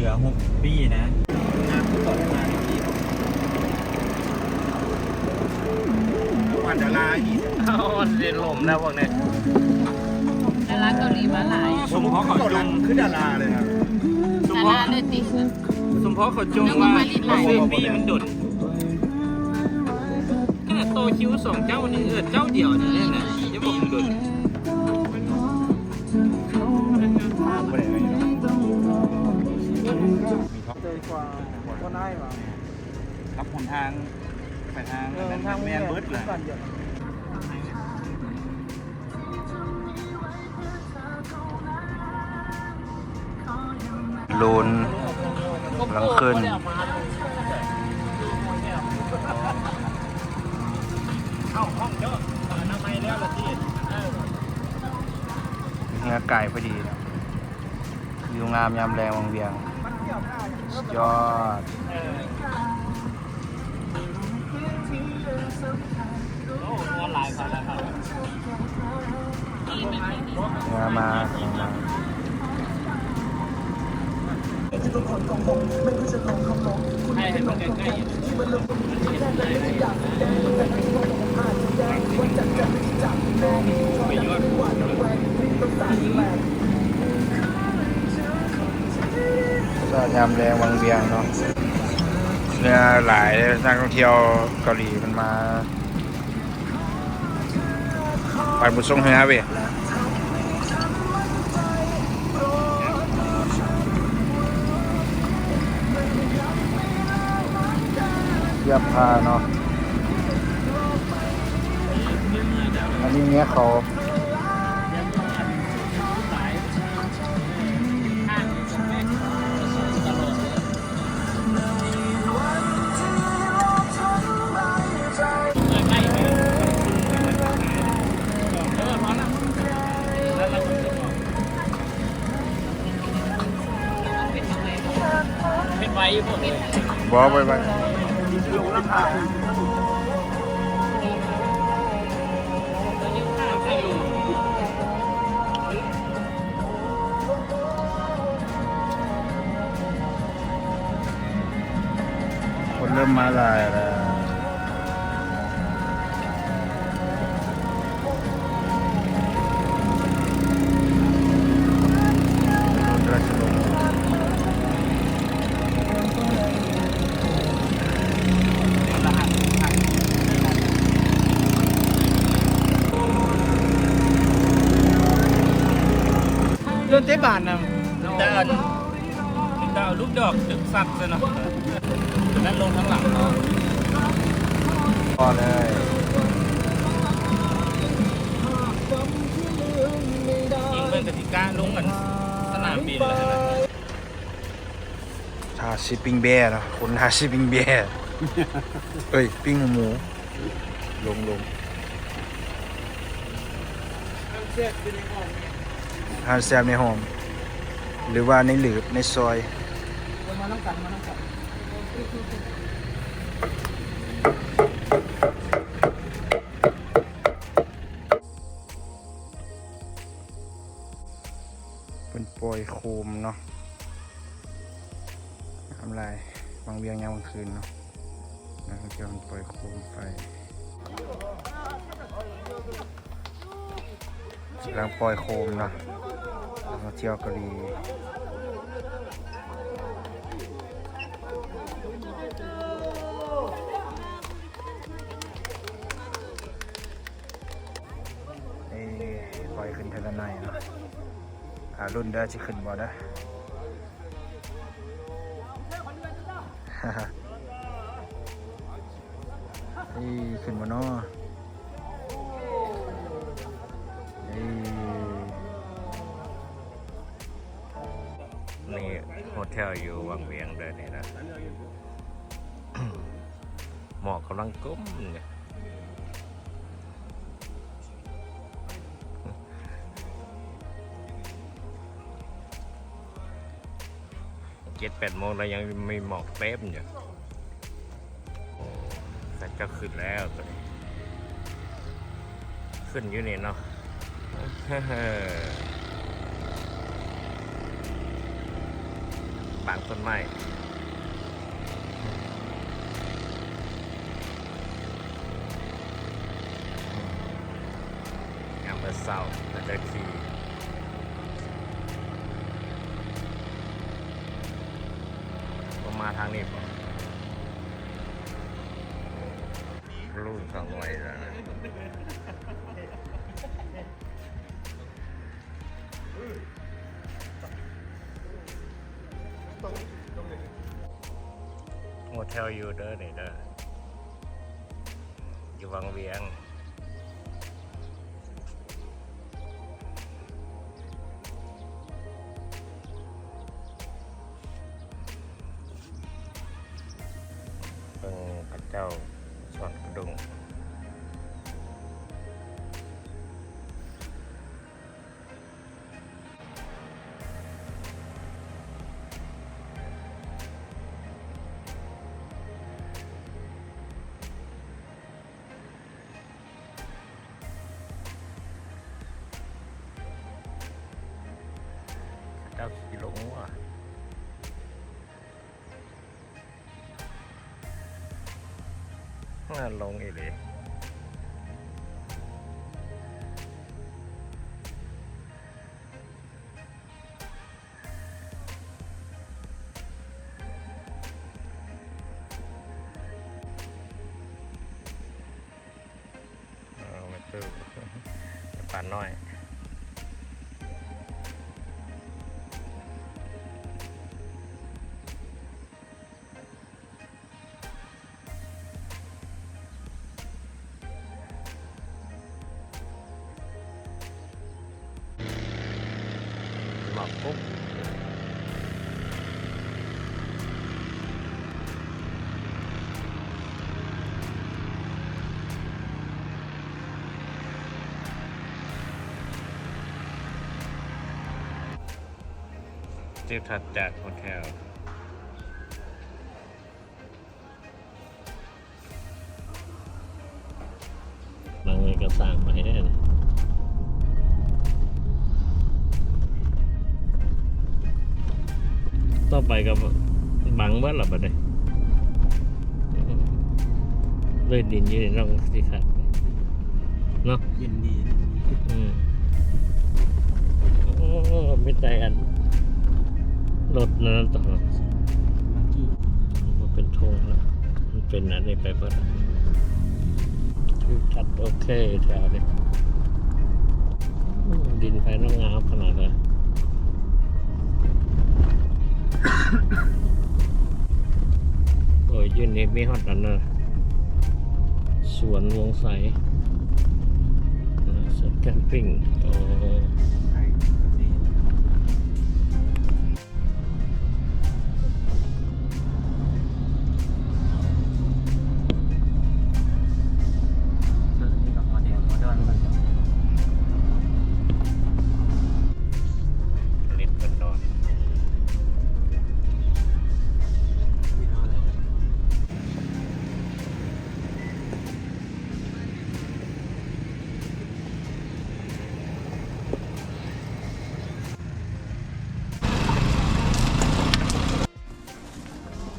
ลือ6 ปีนะน้ำที่ตกมาที่วันดาราอีก เอาเรียนลมแล้วพวกนี้ ดาราเกาหลีมาหลาย สมเพราะเขาจง คือดาราเลยครับ สม ดา เพราะ ราเลยติ สมเพราะเขาจงว่าซื้อปีมันดุดแค่โตคิว2 เจ้านี่เจ้าเดียวนี่แน่นะจะบอกมันดุด มีท็อป เจอกว่าก็ได้มา รับหนทางไปทางแมนเบิร์ดเลยลูนหลังขึ้นเนื้อไก่พอดีนะวิวงามยามแรงวังเวียงสุดยอดเนื้อมาให้เห็นมันใกล้ๆไปยอด ก็ยามแรงวังเวียงเนาะเนื้อหลายนักท่องเที่ยวเกาหลีมันมาไปบุษงเฮือเว้ยเยียบพาเนาะอันนี้เนี้ยเขาเป็นไว้พวกนี้ บอกไปไปคนเริ่มมาหลายแล้วเรื่องเจ๊บานนะดาวลูกดอกดึกสัตว์เลยเนาะนั้นลงทั้งหลังเนาะ พอเลย ยิงเป็นกติกาลงกันสนามบินเลยนะ ทาชิปิ้งแบ่เนาะคนทาชิปิ้งแบ่เอ้ยปิ้งหมูลงทานแซ่บในห้องหรือว่าในหลืบในซอยเป็นปล่อยโคมเนาะทำไรบางเวียงยามกลางคืนเนาะนักท่องเที่ยวมันปล่อยโคมไปกำลังปล่อยโคมเนาะนักท่องเที่ยวเกาหลีปล่อยขึ้นเทเลไนเนาะรุ่นได้จะขึ้นบ่ได้นี่ขึ้นบ่เนาะนี่โฮเทลอยู่วังเวียงเลยนี่นะ หมอกกำลังก้มเนี่ย7-8 โมงแล้วยังไม่หมอกเต็มอยู่แต่ก็ขึ้นแล้วตัวนี้ขึ้นอยู่นี่เนาะ บ บางต้นไม้งามเบอร์เศร้าแล้วก็ขี่มาทางนี้ป่ะรุ่นสองวัยแล้วนะโฮเทลอยู่เด้อนี่เด้ออยู่วังเวียงพระเจ้าสอนกระดุงพระเจ้าสีหลงว่ะน่าลงอีกเลยไม่ตู้ปานน้อยหมักปุ๊บที่ถัดจากโฮเทลบางเอกสารมาให้ได้นะต่อไปกับบังเบิ้ลหรอบัดนี้เลยดินอยู่ในร่องสิครับเนาะ เย็นดี โอ้ไม่ใจกันรถนั้นต่อมันเป็นธงแล้วมันเป็นอะไรไปเบิ้ลคือชัดโอเคแถวนี้ดินไฟน้องงามขนาดเลยโอ้ยยืนนี่ไม่ฮอตอันนะสวนวงใสสวนแคมปิ้งโอ้ลิตรเป็นนอน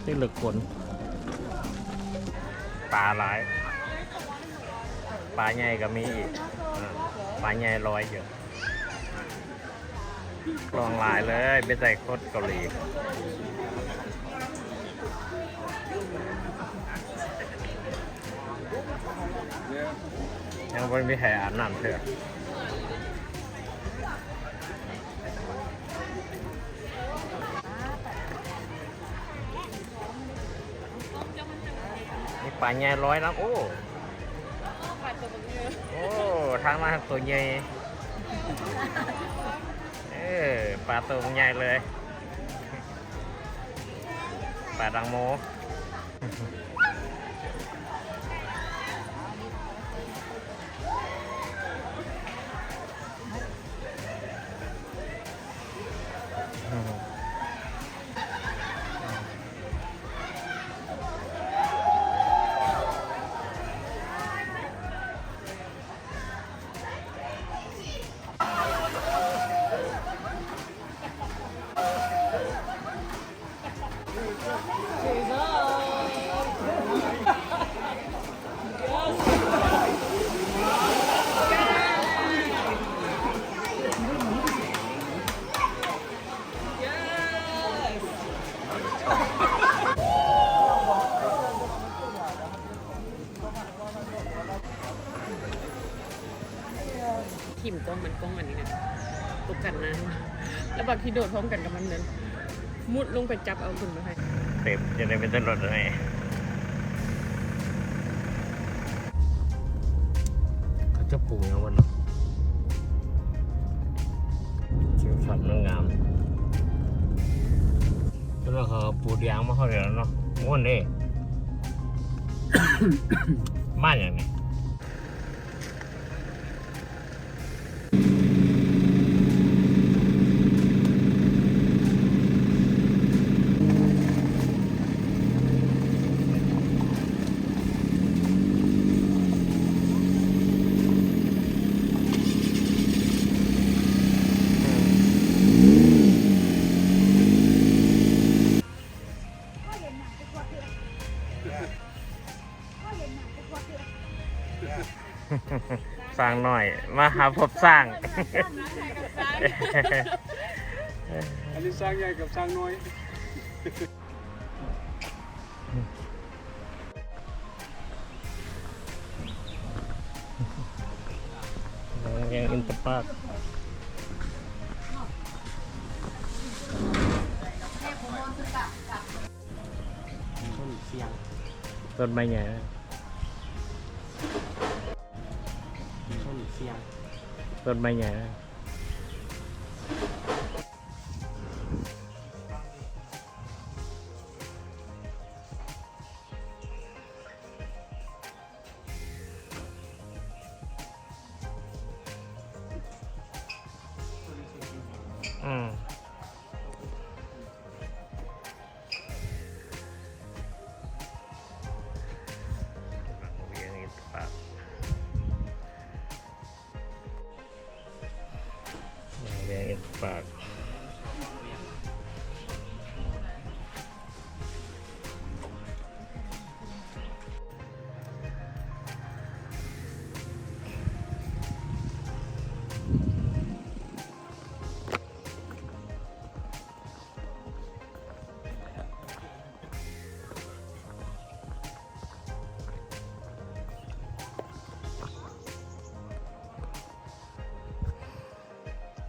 ที่เหลือคนปลาหลายปลาใหญ่ก็มีอีกปลาใหญ่ลอยอยู่ลองหลายเลยไปใส่โคตรเกาหลียังไม่มีใครอาบน้ำเถอะมีปลาใหญ่ร้อยน้ำโอ้ทางมาตัวใหญ่ปลาตัวใหญ่เลยปลาดังโม ทิ่มกล้องมันกล้องอันนี้นะตกกันนะแล้วบางทีโดดพร้อมกันกับมันนั้นมุดลงไปจับเอาคุณมาให้ เต็มจะได้เป็นตลอดเลยเขาจะปลูกอย่างวันเนาะชื่อฝันงามแล้วเขาปลูกยางมาเขาเดี๋ยวเนาะม้วนเด้ บ้านอย่างนี้สร้างหน่อยมาหาพบสร้าง อันนี้สร้างใหญ่กับสร้างน้อย ยังอินเตอร์ปาร์คต้นไม้ใหญ่ต้นไม้ใหญ่ปาก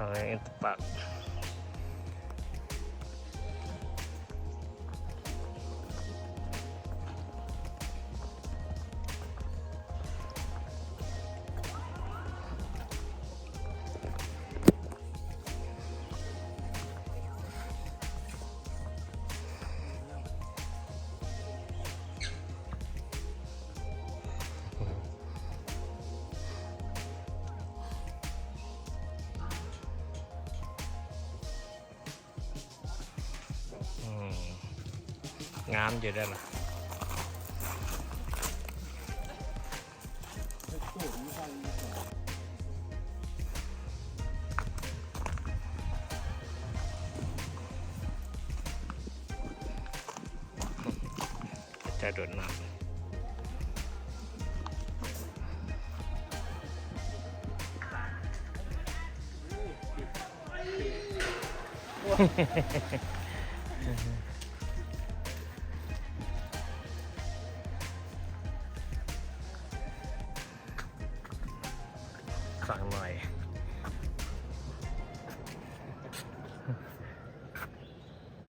อะไรอินเตอร์ปาร์คงามอยู่ด้วยล่ะจะโดดน้ำสั่งหน่อย